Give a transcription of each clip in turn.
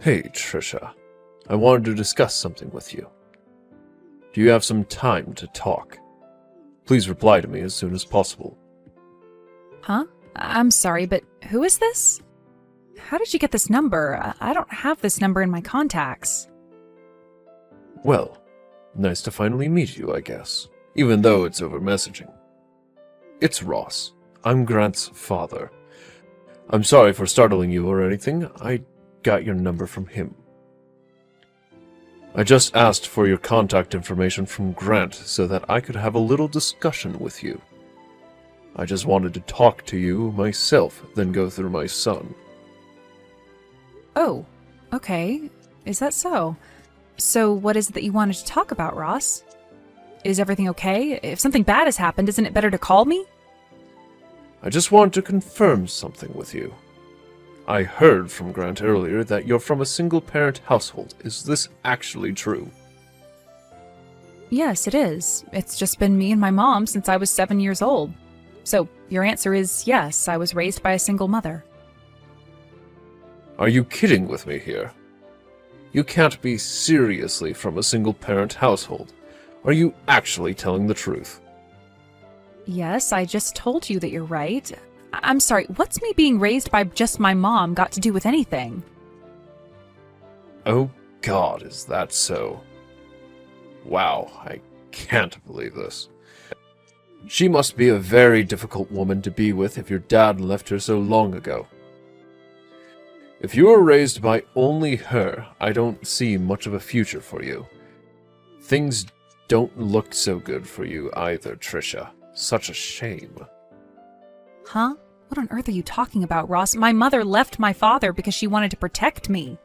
Hey, Trisha. I wanted to discuss something with you. Do you have some time to talk? Please reply to me as soon as possible. Huh? I'm sorry, but who is this? How did you get this number? I don't have this number in my contacts. Well, nice to finally meet you, I guess, even though it's over messaging. It's Ross. I'm Grant's father. I'm sorry for startling you or anything. I got your number from him. I just asked for your contact information from Grant so that I could have a little discussion with you. I just wanted to talk to you myself, then go through my son. Oh, okay. Is that so? So what is it that you wanted to talk about, Ross? Is everything okay? If something bad has happened, isn't it better to call me? I just wanted to confirm something with you. I heard from Grant earlier that you're from a single-parent household. Is this actually true? Yes, it is. It's just been me and my mom since I was 7 years old. So your answer is yes, I was raised by a single mother. Are you kidding with me here? You can't be seriously from a single-parent household. Are you actually telling the truth? Yes, I just told you that you're right. I'm sorry, what's me being raised by just my mom got to do with anything? Oh God, is that so? Wow, I can't believe this. She must be a very difficult woman to be with if your dad left her so long ago. If you were raised by only her, I don't see much of a future for you. Things don't look so good for you either, Trisha. Such a shame. Huh? What on earth are you talking about, Ross? My mother left my father because she wanted to protect me.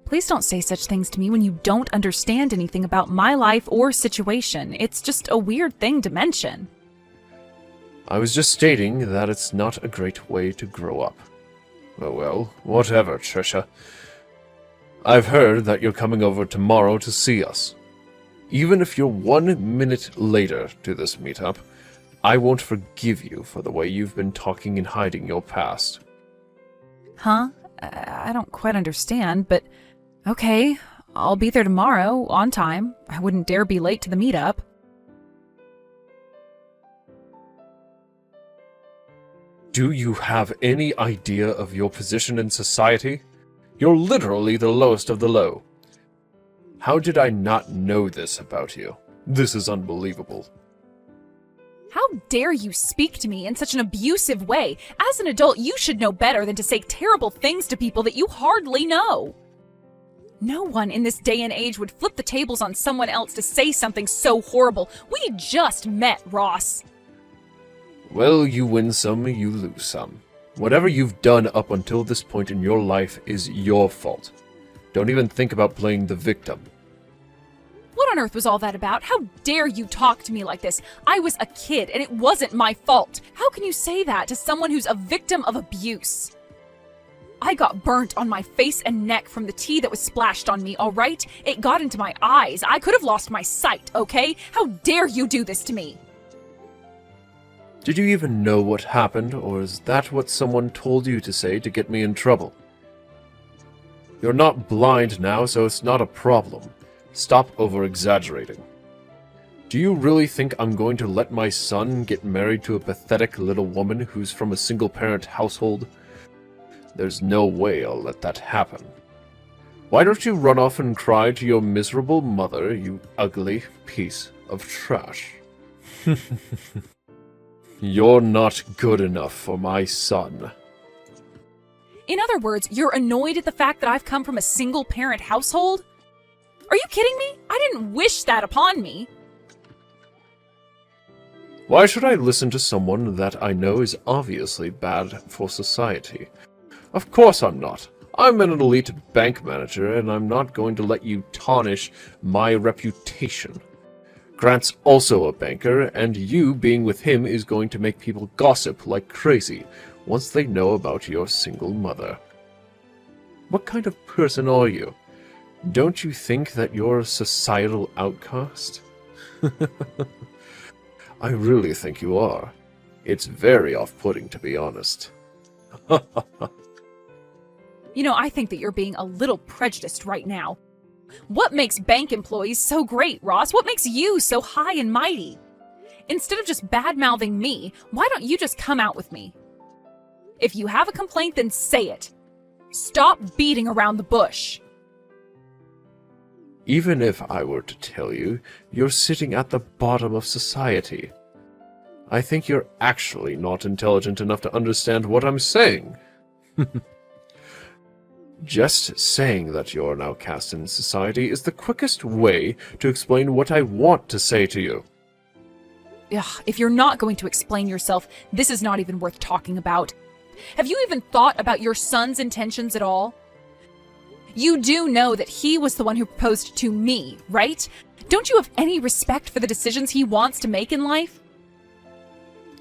Please don't say such things to me when you don't understand anything about my life or situation. It's just a weird thing to mention. I was just stating that it's not a great way to grow up. Oh well, whatever, Trisha. I've heard that you're coming over tomorrow to see us. Even if you're 1 minute later to this meetup, I won't forgive you for the way you've been talking and hiding your past. Huh? I don't quite understand, but okay. I'll be there tomorrow, on time. I wouldn't dare be late to the meetup. Do you have any idea of your position in society? You're literally the lowest of the low. How did I not know this about you? This is unbelievable. How dare you speak to me in such an abusive way? As an adult, you should know better than to say terrible things to people that you hardly know. No one in this day and age would flip the tables on someone else to say something so horrible. We just met, Ross. Well, you win some, you lose some. Whatever you've done up until this point in your life is your fault. Don't even think about playing the victim. What on earth was all that about? How dare you talk to me like this? I was a kid, and it wasn't my fault. How can you say that to someone who's a victim of abuse? I got burnt on my face and neck from the tea that was splashed on me, all right? It got into my eyes. I could have lost my sight, okay? How dare you do this to me? Did you even know what happened, or is that what someone told you to say to get me in trouble? You're not blind now, so it's not a problem. Stop over-exaggerating. Do you really think I'm going to let my son get married to a pathetic little woman who's from a single-parent household? There's no way I'll let that happen. Why don't you run off and cry to your miserable mother, you ugly piece of trash? You're not good enough for my son. In other words, you're annoyed at the fact that I've come from a single-parent household? Are you kidding me? I didn't wish that upon me. Why should I listen to someone that I know is obviously bad for society? Of course I'm not. I'm an elite bank manager, and I'm not going to let you tarnish my reputation. Grant's also a banker, and you being with him is going to make people gossip like crazy once they know about your single mother. What kind of person are you? Don't you think that you're a societal outcast? I really think you are. It's very off-putting, to be honest. I think that you're being a little prejudiced right now. What makes bank employees so great, Ross? What makes you so high and mighty? Instead of just bad-mouthing me, why don't you just come out with me? If you have a complaint, then say it. Stop beating around the bush. Even if I were to tell you, you're sitting at the bottom of society. I think you're actually not intelligent enough to understand what I'm saying. Just saying that you're an outcast in society is the quickest way to explain what I want to say to you. Ugh, if you're not going to explain yourself, this is not even worth talking about. Have you even thought about your son's intentions at all? You do know that he was the one who proposed to me, right? Don't you have any respect for the decisions he wants to make in life?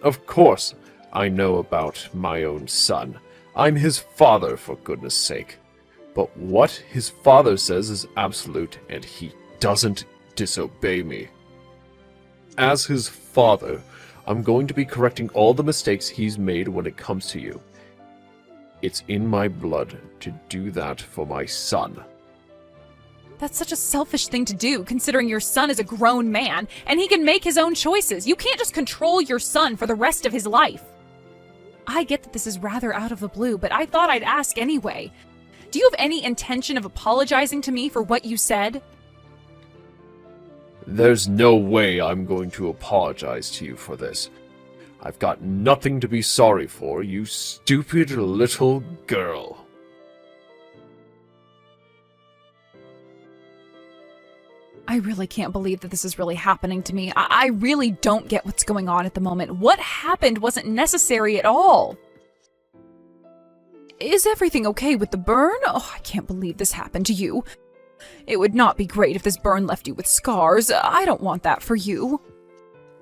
Of course, I know about my own son. I'm his father, for goodness sake. But what his father says is absolute, and he doesn't disobey me. As his father, I'm going to be correcting all the mistakes he's made when it comes to you. It's in my blood to do that for my son. That's such a selfish thing to do, considering your son is a grown man, and he can make his own choices. You can't just control your son for the rest of his life. I get that this is rather out of the blue, but I thought I'd ask anyway. Do you have any intention of apologizing to me for what you said? There's no way I'm going to apologize to you for this. I've got nothing to be sorry for, you stupid little girl. I really can't believe that this is really happening to me. I really don't get what's going on at the moment. What happened wasn't necessary at all. Is everything okay with the burn? Oh, I can't believe this happened to you. It would not be great if this burn left you with scars. I don't want that for you.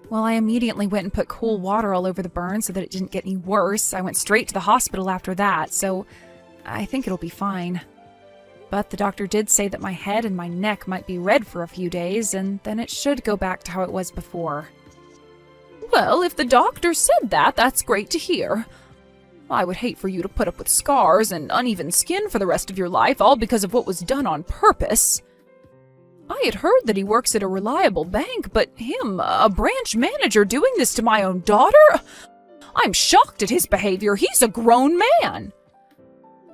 Well, I immediately went and put cool water all over the burn so that it didn't get any worse. I went straight to the hospital after that, so I think it'll be fine. But the doctor did say that my head and my neck might be red for a few days, and then it should go back to how it was before. Well, if the doctor said that, that's great to hear. I would hate for you to put up with scars and uneven skin for the rest of your life, all because of what was done on purpose. I had heard that he works at a reliable bank, but him, a branch manager, doing this to my own daughter? I'm shocked at his behavior. He's a grown man.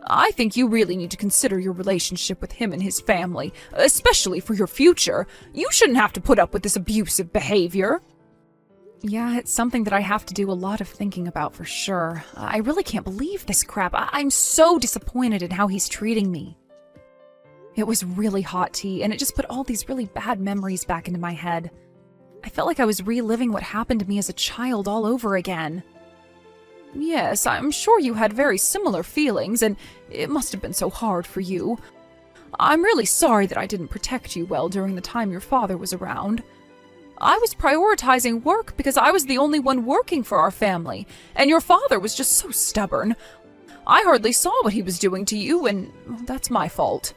I think you really need to consider your relationship with him and his family, especially for your future. You shouldn't have to put up with this abusive behavior. Yeah, it's something that I have to do a lot of thinking about for sure. I really can't believe this crap. I'm so disappointed in how he's treating me. It was really hot tea, and it just put all these really bad memories back into my head. I felt like I was reliving what happened to me as a child all over again. Yes, I'm sure you had very similar feelings, and it must have been so hard for you. I'm really sorry that I didn't protect you well during the time your father was around. I was prioritizing work because I was the only one working for our family, and your father was just so stubborn. I hardly saw what he was doing to you, and that's my fault.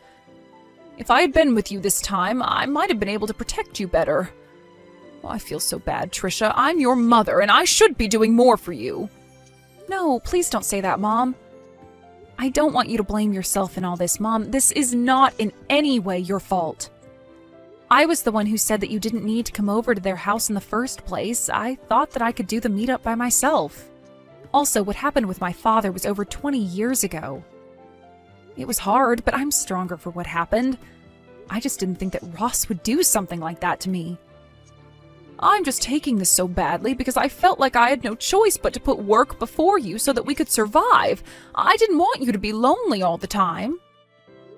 If I had been with you this time, I might have been able to protect you better. Oh, I feel so bad, Trisha. I'm your mother, and I should be doing more for you. No, please don't say that, Mom. I don't want you to blame yourself in all this, Mom. This is not in any way your fault. I was the one who said that you didn't need to come over to their house in the first place. I thought that I could do the meetup by myself. Also, what happened with my father was over 20 years ago. It was hard, but I'm stronger for what happened. I just didn't think that Ross would do something like that to me. I'm just taking this so badly because I felt like I had no choice but to put work before you so that we could survive. I didn't want you to be lonely all the time.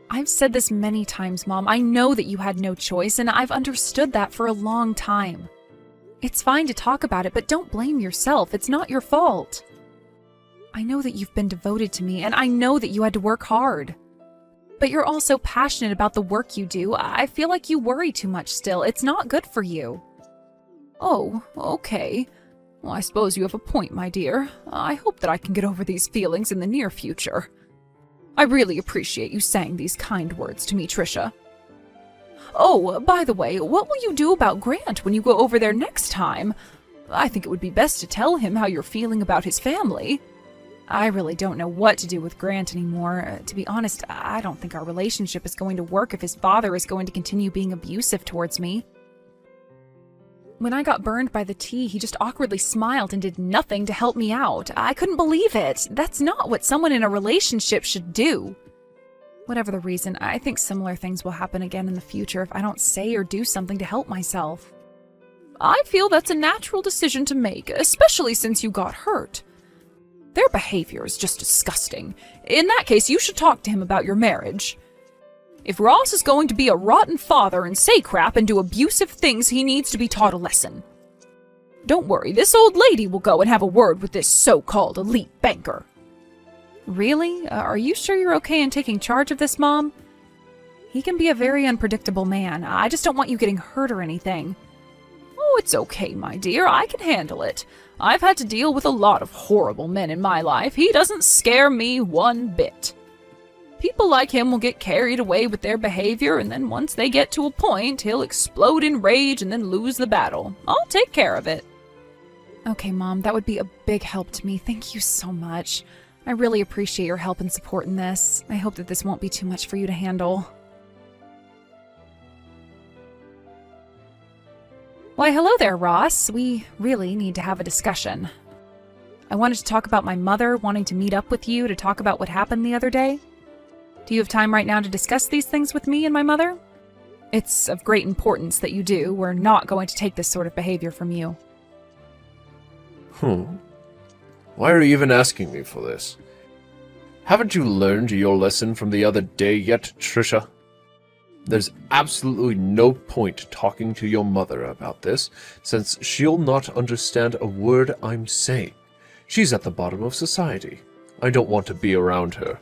I've said this many times, Mom. I know that you had no choice, and I've understood that for a long time. It's fine to talk about it, but don't blame yourself. It's not your fault. I know that you've been devoted to me, and I know that you had to work hard. But you're also passionate about the work you do. I feel like you worry too much still. It's not good for you. Oh, okay. Well, I suppose you have a point, my dear. I hope that I can get over these feelings in the near future. I really appreciate you saying these kind words to me, Trisha. Oh, by the way, what will you do about Grant when you go over there next time? I think it would be best to tell him how you're feeling about his family. I really don't know what to do with Grant anymore. To be honest, I don't think our relationship is going to work if his father is going to continue being abusive towards me. When I got burned by the tea, he just awkwardly smiled and did nothing to help me out. I couldn't believe it. That's not what someone in a relationship should do. Whatever the reason, I think similar things will happen again in the future if I don't say or do something to help myself. I feel that's a natural decision to make, especially since you got hurt. Their behavior is just disgusting. In that case, you should talk to him about your marriage. If Ross is going to be a rotten father and say crap and do abusive things, he needs to be taught a lesson. Don't worry, this old lady will go and have a word with this so-called elite banker. Really? Are you sure you're okay in taking charge of this, Mom? He can be a very unpredictable man. I just don't want you getting hurt or anything. Oh, it's okay, my dear. I can handle it. I've had to deal with a lot of horrible men in my life. He doesn't scare me one bit. People like him will get carried away with their behavior, and then once they get to a point, he'll explode in rage and then lose the battle. I'll take care of it. Okay, Mom, that would be a big help to me. Thank you so much. I really appreciate your help and support in this. I hope that this won't be too much for you to handle. Why, hello there, Ross. We really need to have a discussion. I wanted to talk about my mother wanting to meet up with you to talk about what happened the other day. Do you have time right now to discuss these things with me and my mother? It's of great importance that you do. We're not going to take this sort of behavior from you. Why are you even asking me for this? Haven't you learned your lesson from the other day yet, Trisha? There's absolutely no point talking to your mother about this, since she'll not understand a word I'm saying. She's at the bottom of society. I don't want to be around her.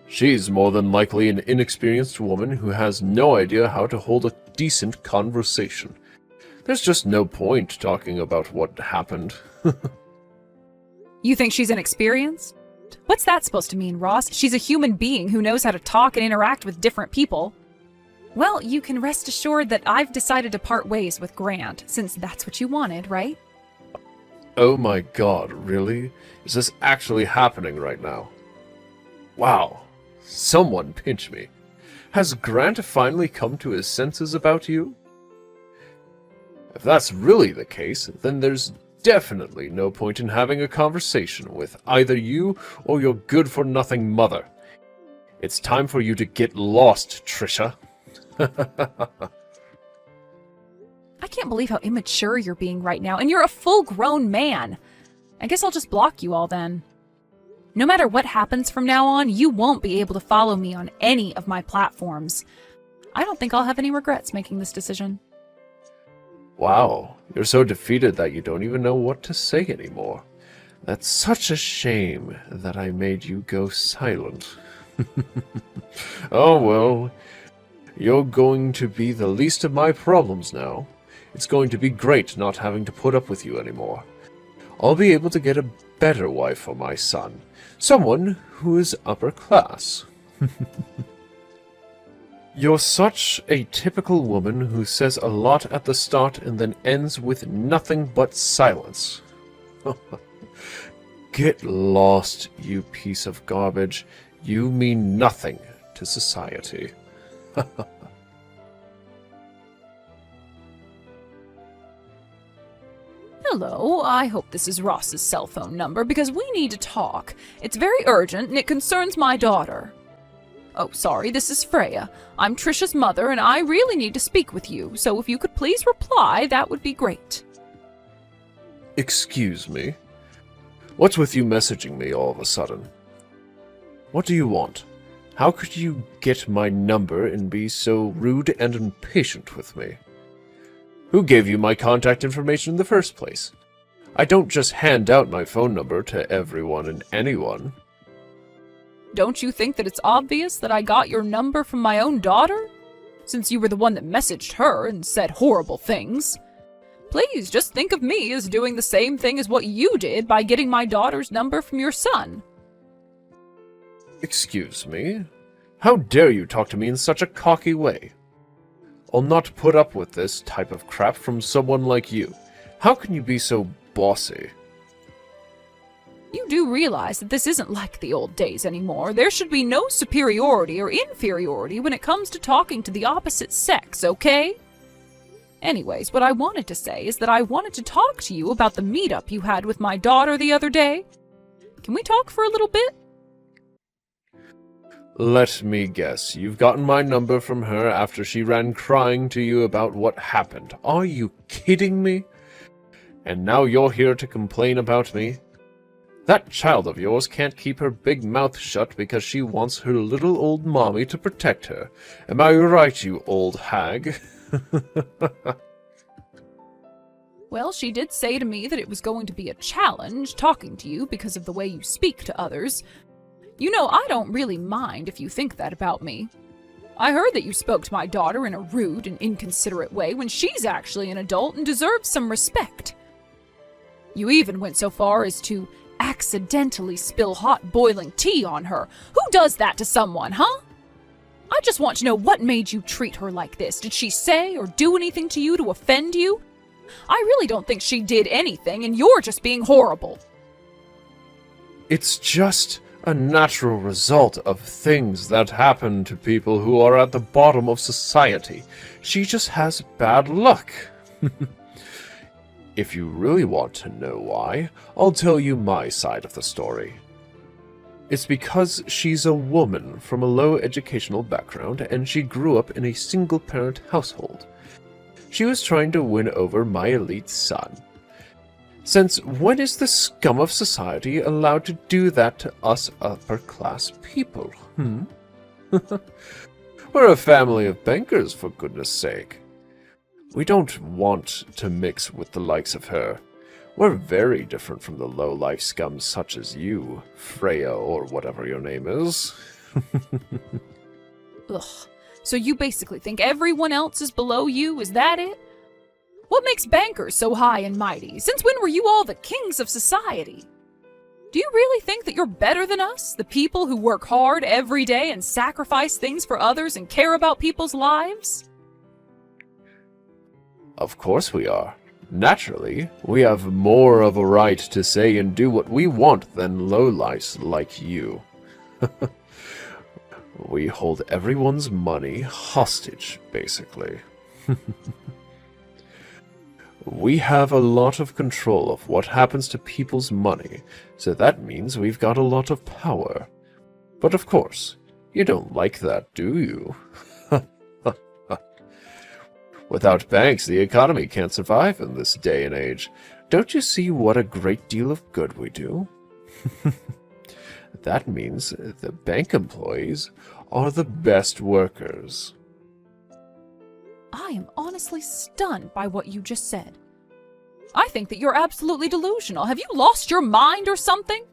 She's more than likely an inexperienced woman who has no idea how to hold a decent conversation. There's just no point talking about what happened. You think she's inexperienced? What's that supposed to mean, Ross? She's a human being who knows how to talk and interact with different people. Well, you can rest assured that I've decided to part ways with Grant, since that's what you wanted, right? Oh my god, really? Is this actually happening right now? Wow. Someone pinch me. Has Grant finally come to his senses about you? If that's really the case, then there's definitely no point in having a conversation with either you or your good-for-nothing mother. It's time for you to get lost, Trisha. I can't believe how immature you're being right now, and you're a full-grown man. I guess I'll just block you all then. No matter what happens from now on, you won't be able to follow me on any of my platforms. I don't think I'll have any regrets making this decision. Wow, you're so defeated that you don't even know what to say anymore. That's such a shame that I made you go silent. Oh well, you're going to be the least of my problems now. It's going to be great not having to put up with you anymore. I'll be able to get a better wife for my son. Someone who is upper class. You're such a typical woman who says a lot at the start and then ends with nothing but silence. Get lost, you piece of garbage. You mean nothing to society. Hello, I hope this is Ross's cell phone number because we need to talk. It's very urgent and it concerns my daughter. Oh, sorry, this is Freya. I'm Trisha's mother and I really need to speak with you, so if you could please reply, that would be great. Excuse me? What's with you messaging me all of a sudden? What do you want? How could you get my number and be so rude and impatient with me? Who gave you my contact information in the first place? I don't just hand out my phone number to everyone and anyone. Don't you think that it's obvious that I got your number from my own daughter? Since you were the one that messaged her and said horrible things. Please, just think of me as doing the same thing as what you did by getting my daughter's number from your son. Excuse me? How dare you talk to me in such a cocky way? I'll not put up with this type of crap from someone like you. How can you be so bossy? You do realize that this isn't like the old days anymore. There should be no superiority or inferiority when it comes to talking to the opposite sex, okay? Anyways, what I wanted to say is that I wanted to talk to you about the meetup you had with my daughter the other day. Can we talk for a little bit? Let me guess, you've gotten my number from her after she ran crying to you about what happened. Are you kidding me? And now you're here to complain about me? That child of yours can't keep her big mouth shut because she wants her little old mommy to protect her. Am I right, you old hag? Well, she did say to me that it was going to be a challenge talking to you because of the way you speak to others. You know, I don't really mind if you think that about me. I heard that you spoke to my daughter in a rude and inconsiderate way when she's actually an adult and deserves some respect. You even went so far as to accidentally spill hot boiling tea on her. Who does that to someone, huh? I just want to know what made you treat her like this. Did she say or do anything to you to offend you? I really don't think she did anything, and you're just being horrible. It's just a natural result of things that happen to people who are at the bottom of society. She just has bad luck. If you really want to know why, I'll tell you my side of the story. It's because she's a woman from a low educational background and she grew up in a single-parent household. She was trying to win over my elite son. Since when is the scum of society allowed to do that to us upper-class people, We're a family of bankers, for goodness sake. We don't want to mix with the likes of her. We're very different from the low-life scum such as you, Freya, or whatever your name is. Ugh. So you basically think everyone else is below you, is that it? What makes bankers so high and mighty? Since when were you all the kings of society? Do you really think that you're better than us, the people who work hard every day and sacrifice things for others and care about people's lives? Of course we are. Naturally, we have more of a right to say and do what we want than lowlifes like you. We hold everyone's money hostage, basically. We have a lot of control of what happens to people's money, so that means we've got a lot of power. But of course, you don't like that, do you? Without banks, the economy can't survive in this day and age. Don't you see what a great deal of good we do? That means the bank employees are the best workers. I am honestly stunned by what you just said. I think that you're absolutely delusional. Have you lost your mind or something?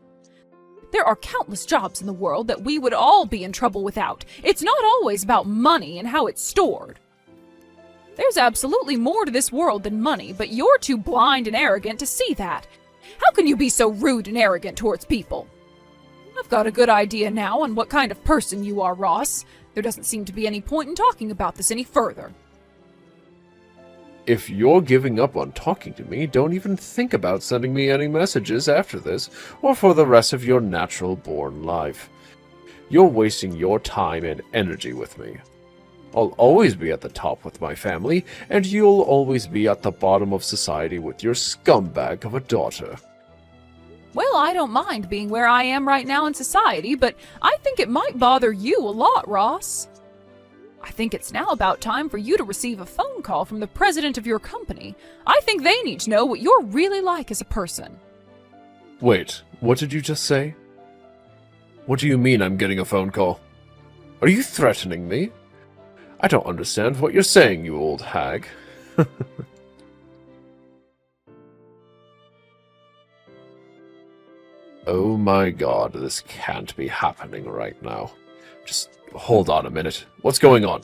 There are countless jobs in the world that we would all be in trouble without. It's not always about money and how it's stored. There's absolutely more to this world than money, but you're too blind and arrogant to see that. How can you be so rude and arrogant towards people? I've got a good idea now on what kind of person you are, Ross. There doesn't seem to be any point in talking about this any further. If you're giving up on talking to me, don't even think about sending me any messages after this, or for the rest of your natural-born life. You're wasting your time and energy with me. I'll always be at the top with my family, and you'll always be at the bottom of society with your scumbag of a daughter. Well, I don't mind being where I am right now in society, but I think it might bother you a lot, Ross. I think it's now about time for you to receive a phone call from the president of your company. I think they need to know what you're really like as a person. Wait, what did you just say? What do you mean I'm getting a phone call? Are you threatening me? I don't understand what you're saying, you old hag. Oh my god, this can't be happening right now. Just hold on a minute. What's going on?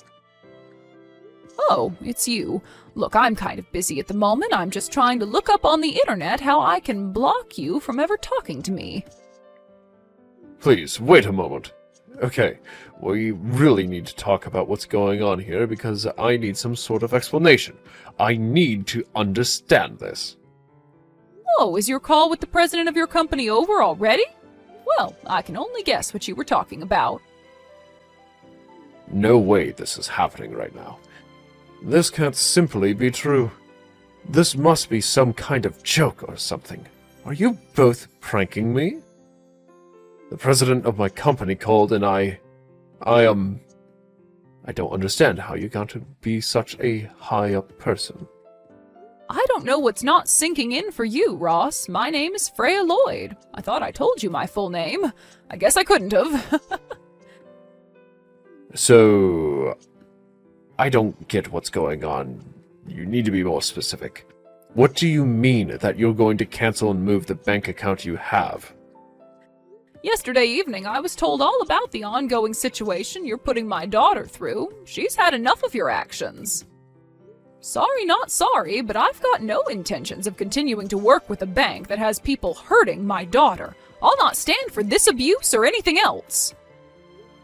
Oh, it's you. Look, I'm kind of busy at the moment. I'm just trying to look up on the internet how I can block you from ever talking to me. Please, wait a moment. Okay, we really need to talk about what's going on here because I need some sort of explanation. I need to understand this. Oh, is your call with the president of your company over already? Well, I can only guess what you were talking about. No way this is happening right now. This can't simply be true. This must be some kind of joke or something. Are you both pranking me? The president of my company called and I don't understand how you got to be such a high-up person. I don't know what's not sinking in for you, Ross. My name is Freya Lloyd. I thought I told you my full name. I guess I couldn't have. So, I don't get what's going on. You need to be more specific. What do you mean that you're going to cancel and move the bank account you have? Yesterday evening, I was told all about the ongoing situation you're putting my daughter through. She's had enough of your actions. Sorry, not sorry, but I've got no intentions of continuing to work with a bank that has people hurting my daughter. I'll not stand for this abuse or anything else.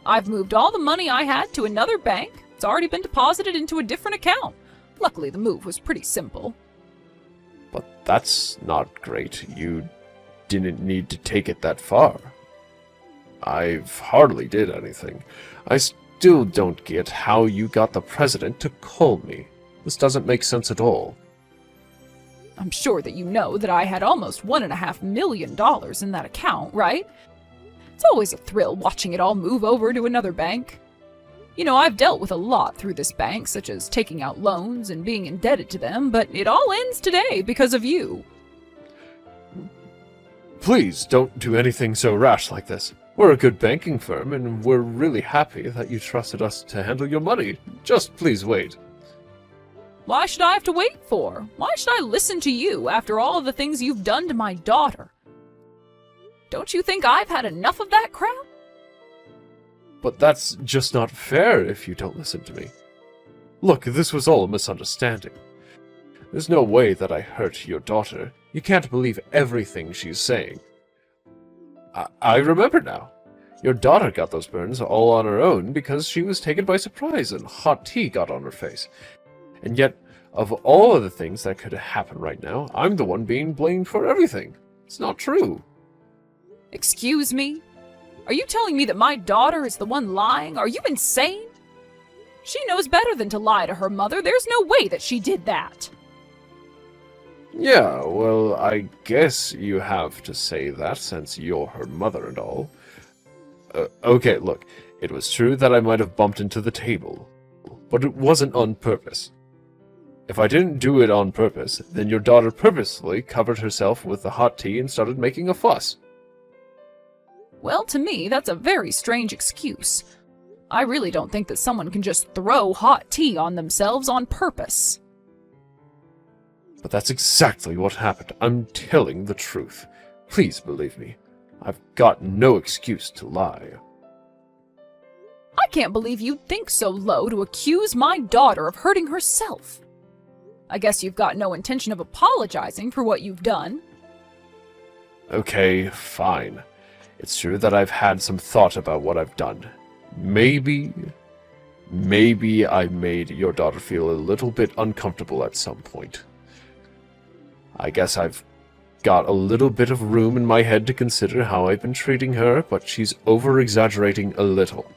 I've moved all the money I had to another bank. It's already been deposited into a different account. Luckily, the move was pretty simple. But that's not great. You didn't need to take it that far. I've hardly did anything. I still don't get how you got the president to call me. This doesn't make sense at all. I'm sure that you know that I had almost $1.5 million in that account, right? It's always a thrill watching it all move over to another bank. You know, I've dealt with a lot through this bank, such as taking out loans and being indebted to them, but it all ends today because of you. Please don't do anything so rash like this. We're a good banking firm, and we're really happy that you trusted us to handle your money. Just please wait. Why should I have to wait for? Why should I listen to you after all of the things you've done to my daughter? Don't you think I've had enough of that crap? But that's just not fair if you don't listen to me. Look, this was all a misunderstanding. There's no way that I hurt your daughter. You can't believe everything she's saying. I remember now. Your daughter got those burns all on her own because she was taken by surprise and hot tea got on her face. And yet, of all of the things that could happen right now, I'm the one being blamed for everything. It's not true. Excuse me? Are you telling me that my daughter is the one lying? Are you insane? She knows better than to lie to her mother. There's no way that she did that. Yeah, well, I guess you have to say that since you're her mother and all. Okay, look, it was true that I might have bumped into the table, but it wasn't on purpose. If I didn't do it on purpose, then your daughter purposely covered herself with the hot tea and started making a fuss. Well, to me, that's a very strange excuse. I really don't think that someone can just throw hot tea on themselves on purpose. But that's exactly what happened. I'm telling the truth. Please believe me. I've got no excuse to lie. I can't believe you'd think so low to accuse my daughter of hurting herself. I guess you've got no intention of apologizing for what you've done. Okay, fine. It's true that I've had some thought about what I've done. Maybe I made your daughter feel a little bit uncomfortable at some point. I guess I've got a little bit of room in my head to consider how I've been treating her, but she's over-exaggerating a little.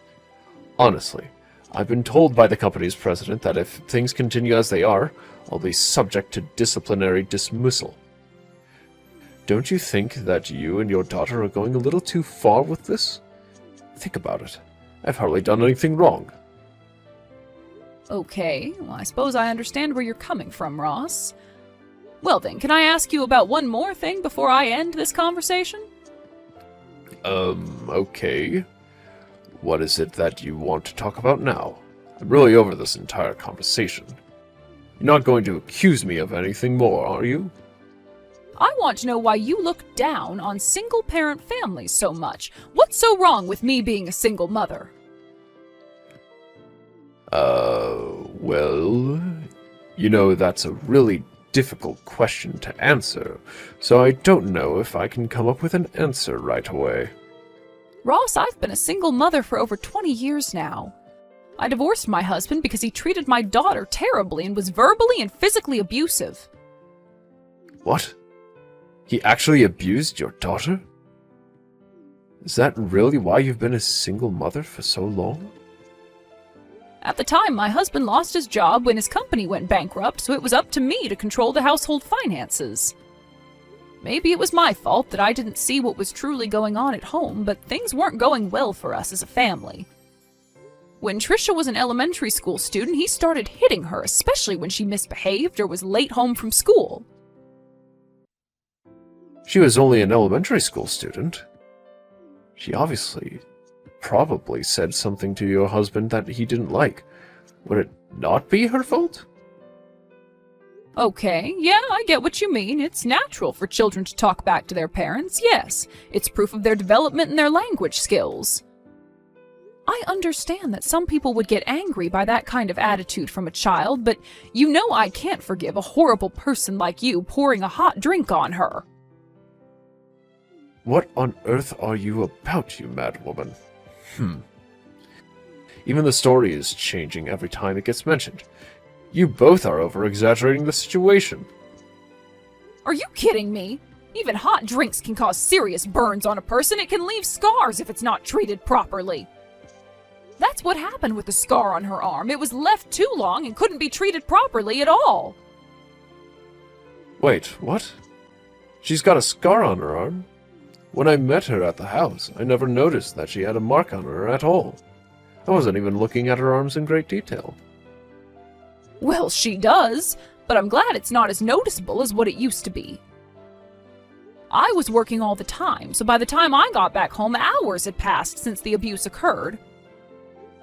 Honestly, I've been told by the company's president that if things continue as they are, I'll be subject to disciplinary dismissal. Don't you think that you and your daughter are going a little too far with this? Think about it. I've hardly done anything wrong. Okay, well, I suppose I understand where you're coming from, Ross. Well then, can I ask you about one more thing before I end this conversation? Okay. What is it that you want to talk about now? I'm really over this entire conversation. You're not going to accuse me of anything more, are you? I want to know why you look down on single-parent families so much. What's so wrong with me being a single mother? Well, you know, that's a really difficult question to answer, so I don't know if I can come up with an answer right away. Ross, I've been a single mother for over 20 years now. I divorced my husband because he treated my daughter terribly and was verbally and physically abusive. What? He actually abused your daughter? Is that really why you've been a single mother for so long? At the time, my husband lost his job when his company went bankrupt, so it was up to me to control the household finances. Maybe it was my fault that I didn't see what was truly going on at home, but things weren't going well for us as a family. When Trisha was an elementary school student, he started hitting her, especially when she misbehaved or was late home from school. She was only an elementary school student. She probably said something to your husband that he didn't like. Would it not be her fault? Okay, yeah, I get what you mean. It's natural for children to talk back to their parents, yes. It's proof of their development and their language skills. I understand that some people would get angry by that kind of attitude from a child, but you know I can't forgive a horrible person like you pouring a hot drink on her. What on earth are you about, you mad woman? Even the story is changing every time it gets mentioned. You both are over-exaggerating the situation. Are you kidding me? Even hot drinks can cause serious burns on a person. It can leave scars if it's not treated properly. That's what happened with the scar on her arm. It was left too long and couldn't be treated properly at all. Wait, what? She's got a scar on her arm? When I met her at the house, I never noticed that she had a mark on her at all. I wasn't even looking at her arms in great detail. Well, she does, but I'm glad it's not as noticeable as what it used to be. I was working all the time, so by the time I got back home, hours had passed since the abuse occurred.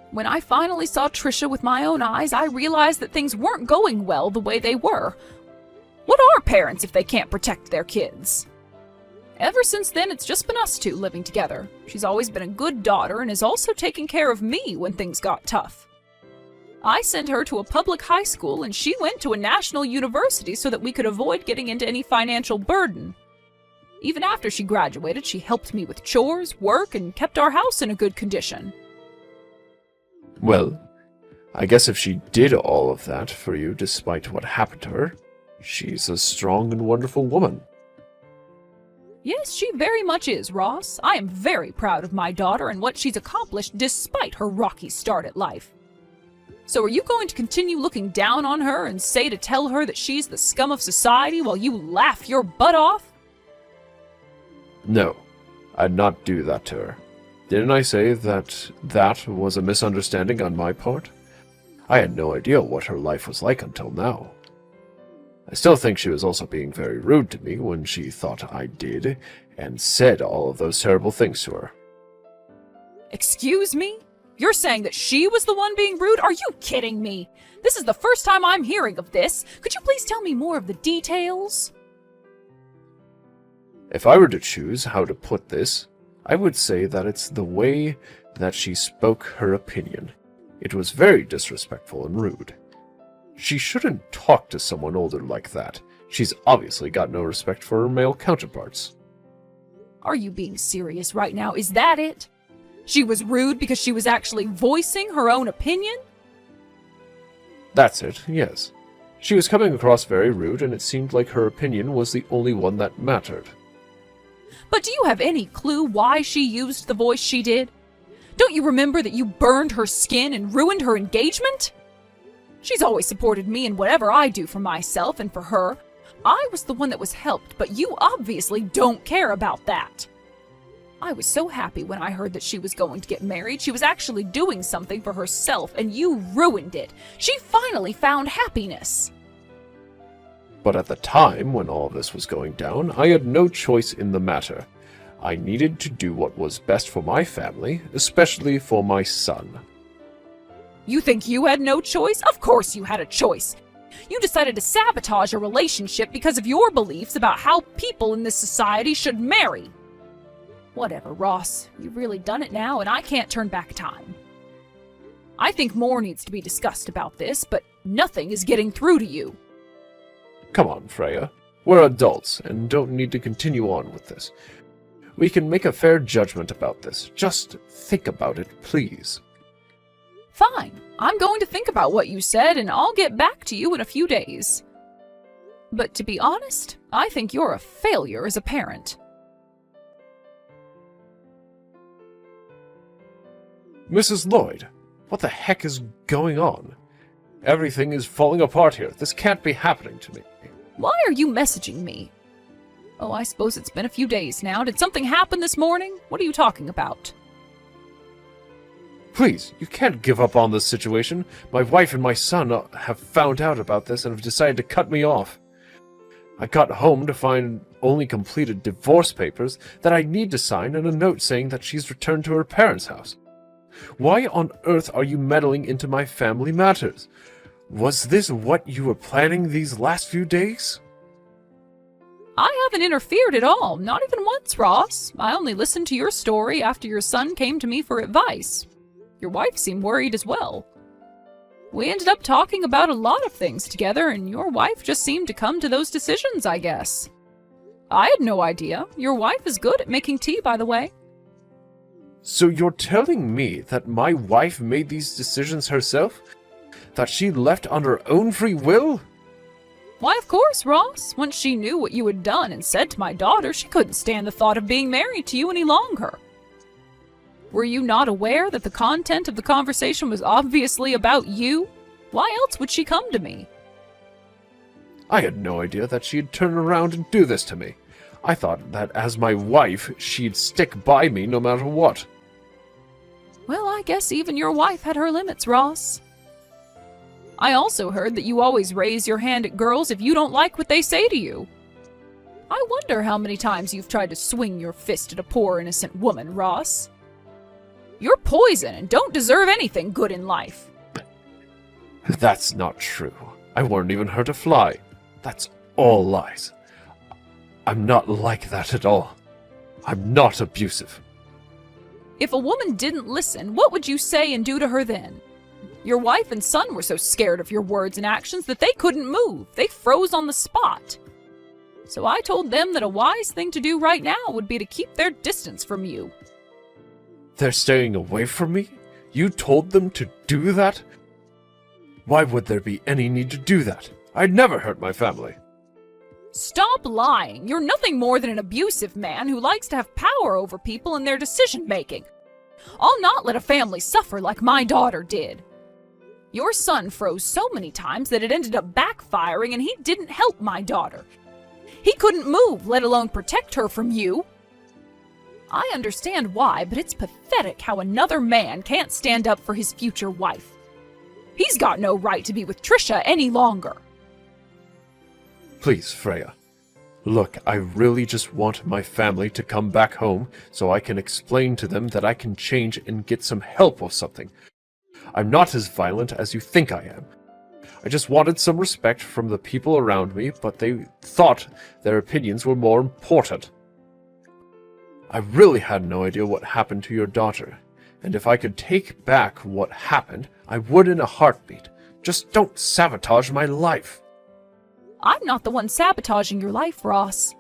When I finally saw Trisha with my own eyes, I realized that things weren't going well the way they were. What are parents if they can't protect their kids? Ever since then, it's just been us two living together. She's always been a good daughter and has also taken care of me when things got tough. I sent her to a public high school and she went to a national university so that we could avoid getting into any financial burden. Even after she graduated, she helped me with chores, work, and kept our house in a good condition. Well, I guess if she did all of that for you despite what happened to her, she's a strong and wonderful woman. Yes, she very much is, Ross. I am very proud of my daughter and what she's accomplished despite her rocky start at life. So are you going to continue looking down on her and tell her that she's the scum of society while you laugh your butt off? No, I'd not do that to her. Didn't I say that was a misunderstanding on my part? I had no idea what her life was like until now. I still think she was also being very rude to me when she thought I did, and said all of those terrible things to her. Excuse me? You're saying that she was the one being rude? Are you kidding me? This is the first time I'm hearing of this. Could you please tell me more of the details? If I were to choose how to put this, I would say that it's the way that she spoke her opinion. It was very disrespectful and rude. She shouldn't talk to someone older like that. She's obviously got no respect for her male counterparts. Are you being serious right now? Is that it? She was rude because she was actually voicing her own opinion? That's it, yes. She was coming across very rude, and it seemed like her opinion was the only one that mattered. But do you have any clue why she used the voice she did? Don't you remember that you burned her skin and ruined her engagement? She's always supported me in whatever I do for myself and for her. I was the one that was helped, but you obviously don't care about that. I was so happy when I heard that she was going to get married. She was actually doing something for herself, and you ruined it. She finally found happiness. But at the time when all this was going down, I had no choice in the matter. I needed to do what was best for my family, especially for my son. You think you had no choice? Of course you had a choice. You decided to sabotage a relationship because of your beliefs about how people in this society should marry. Whatever, Ross. You've really done it now, and I can't turn back time. I think more needs to be discussed about this, but nothing is getting through to you. Come on, Freya. We're adults and don't need to continue on with this. We can make a fair judgment about this. Just think about it, please. Fine. I'm going to think about what you said, and I'll get back to you in a few days. But to be honest, I think you're a failure as a parent. Mrs. Lloyd, what the heck is going on? Everything is falling apart here. This can't be happening to me. Why are you messaging me? Oh, I suppose it's been a few days now. Did something happen this morning? What are you talking about? Please, you can't give up on this situation. My wife and my son have found out about this and have decided to cut me off. I got home to find only completed divorce papers that I need to sign and a note saying that she's returned to her parents' house. Why on earth are you meddling into my family matters? Was this what you were planning these last few days? I haven't interfered at all, not even once, Ross. I only listened to your story after your son came to me for advice. Your wife seemed worried as well. We ended up talking about a lot of things together, and your wife just seemed to come to those decisions, I guess. I had no idea. Your wife is good at making tea, by the way. So you're telling me that my wife made these decisions herself? That she left on her own free will? Why, of course, Ross. Once she knew what you had done and said to my daughter, she couldn't stand the thought of being married to you any longer. Were you not aware that the content of the conversation was obviously about you? Why else would she come to me? I had no idea that she'd turn around and do this to me. I thought that as my wife, she'd stick by me no matter what. Well, I guess even your wife had her limits, Ross. I also heard that you always raise your hand at girls if you don't like what they say to you. I wonder how many times you've tried to swing your fist at a poor innocent woman, Ross. You're poison and don't deserve anything good in life. That's not true. I weren't even hurt a fly. That's all lies. I'm not like that at all. I'm not abusive. If a woman didn't listen, what would you say and do to her then? Your wife and son were so scared of your words and actions that they couldn't move. They froze on the spot. So I told them that a wise thing to do right now would be to keep their distance from you. They're staying away from me? You told them to do that? Why would there be any need to do that? I'd never hurt my family. Stop lying. You're nothing more than an abusive man who likes to have power over people and their decision-making. I'll not let a family suffer like my daughter did. Your son froze so many times that it ended up backfiring and he didn't help my daughter. He couldn't move, let alone protect her from you. I understand why, but it's pathetic how another man can't stand up for his future wife. He's got no right to be with Trisha any longer. Please, Freya. Look, I really just want my family to come back home so I can explain to them that I can change and get some help or something. I'm not as violent as you think I am. I just wanted some respect from the people around me, but they thought their opinions were more important. I really had no idea what happened to your daughter, and if I could take back what happened, I would in a heartbeat. Just don't sabotage my life. I'm not the one sabotaging your life, Ross.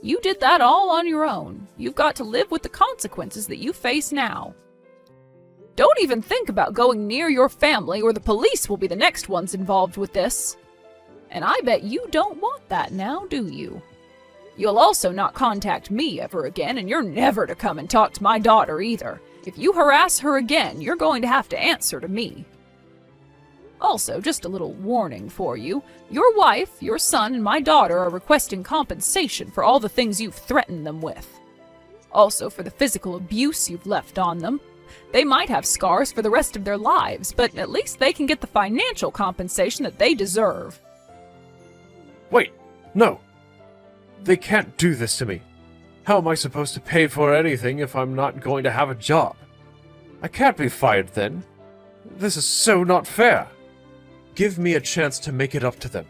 You did that all on your own. You've got to live with the consequences that you face now. Don't even think about going near your family or the police will be the next ones involved with this. And I bet you don't want that now, do you? You'll also not contact me ever again, and you're never to come and talk to my daughter either. If you harass her again, you're going to have to answer to me. Also, just a little warning for you. Your wife, your son, and my daughter are requesting compensation for all the things you've threatened them with. Also for the physical abuse you've left on them. They might have scars for the rest of their lives, but at least they can get the financial compensation that they deserve. Wait, no. They can't do this to me. How am I supposed to pay for anything if I'm not going to have a job? I can't be fired then. This is so not fair. Give me a chance to make it up to them.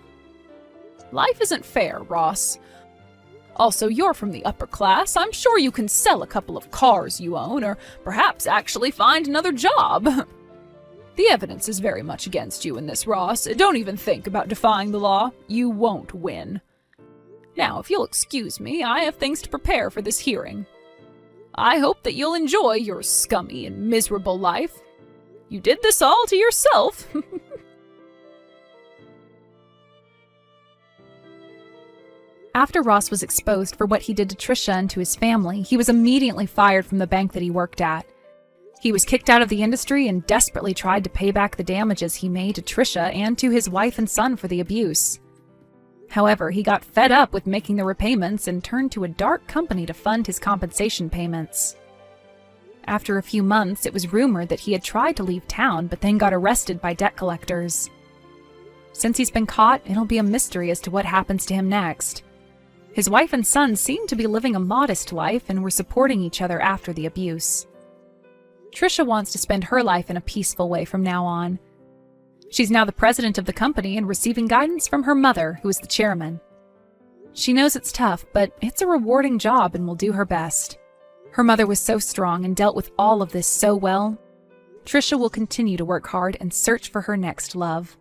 Life isn't fair, Ross. Also, you're from the upper class. I'm sure you can sell a couple of cars you own, or perhaps actually find another job. The evidence is very much against you in this, Ross. Don't even think about defying the law. You won't win. Now, if you'll excuse me, I have things to prepare for this hearing. I hope that you'll enjoy your scummy and miserable life. You did this all to yourself. After Ross was exposed for what he did to Trisha and to his family, he was immediately fired from the bank that he worked at. He was kicked out of the industry and desperately tried to pay back the damages he made to Trisha and to his wife and son for the abuse. However, he got fed up with making the repayments and turned to a dark company to fund his compensation payments. After a few months, it was rumored that he had tried to leave town but then got arrested by debt collectors. Since he's been caught, it'll be a mystery as to what happens to him next. His wife and son seemed to be living a modest life and were supporting each other after the abuse. Trisha wants to spend her life in a peaceful way from now on. She's now the president of the company and receiving guidance from her mother, who is the chairman. She knows it's tough, but it's a rewarding job and will do her best. Her mother was so strong and dealt with all of this so well. Trisha will continue to work hard and search for her next love.